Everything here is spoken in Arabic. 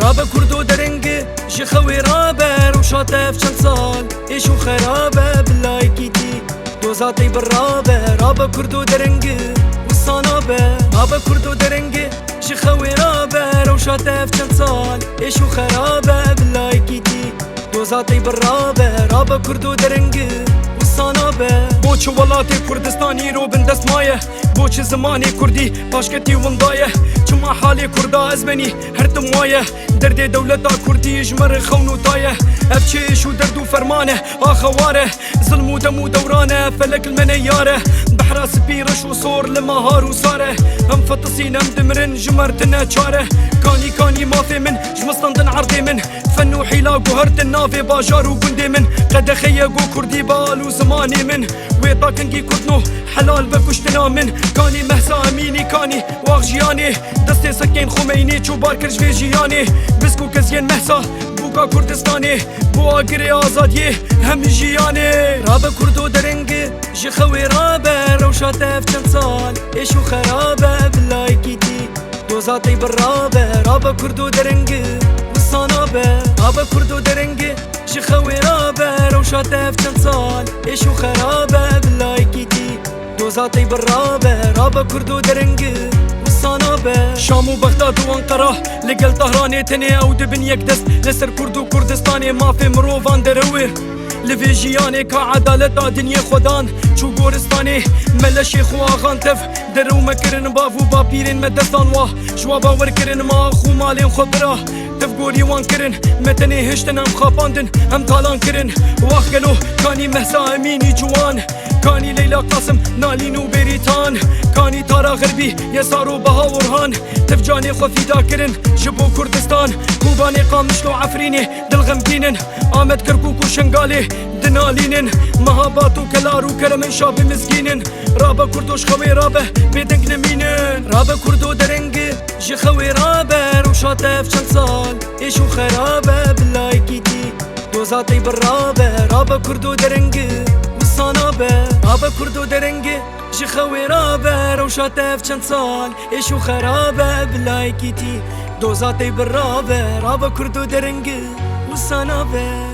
رابا كردو درنگ جخوي رابا روشاته في چند سال ايشو خرابه بلايكيتي دوزاتي بالرابا رابا كردو درنگ وصانابه رابا كردو درنگ جخوي رابا روشاته في چند سال ايشو خرابه بلايكيتي دوزاتي بالرابا رابا كردو درنگ بوچ ولاتي كردستاني رو بندست مايه بوچ زماني كردي باشكتي وندايه چما حالي كردا ازمني هرتم وايه درد دولتا كردي يجمر خونو تايه ابچه شو دردو فرمانه اخواره ظلم ودم دورانه فلك المنياره بحر سبيرش وصور لمهار وصاره هم فطسين هم دمرن جمرتنا چاره كاني ما في من جمستان عرضي من فنو حيلا قهرت النافي باجار وقندي من قد خيقو كردي بالو زماني من ويطا كنكي كردنو حلال بكشتنا من كاني مهسا اميني كاني واغجياني دستي سكين خميني چوبار كرج في جياني بسكو كزين مهسا بوكا كردستاني بو آگري آزاديه هم جياني رابا كردو درنگي جخوي رابا روشاته في چند سال ايشو خرابه بلايكيتي دوزاتي بالرابا رابا كردو درنگي وصانابه رابا كردو درنگي جخوي رابا روشاته في چند سال ايشو خرابه بلايكيتي دوزاتي بالرابا رابا كردو درنگي شام و بغداد و انقره لقل طهراني تني او دبن يكدس لسر كرد و كردستاني ما في مروفان دروي لفي جياني كعدالة دنيا خدان چو گورستاني ملشي خو آغان تف درو مكرن بافو بابيرين مدستان واه جوابا وركرن ما خو مالين خبره تف گوري وان كرن متني هشتن هم خاباندن هم تالان كرن واخ قلو كاني مهسا اميني جوان كاني ليلى قاسم نالين و بريتان كاني تارا غربي يسارو بها ورهان تفجاني خفيدا كرن جبو كردستان كوباني قامشلو عفريني دلغمكينن آمد كركوك و شنغالي دنالينن مهابات و كلار و كرم شاب مسكينن رابا كردوش خوي رابا بيدنك نمينن رابا كردو درنگي جخوي رابا روشاته في چند سال ايشو خرابه بلايكيتي دوزاتي بالرابا رابا كردو درنگي وصانابه رابا كردو درنگي جخوي رابا روشاته في چند سال ايشو خرابه بلايكيتي دوزاتي بالرابا رابا كردو درنگي وصانابه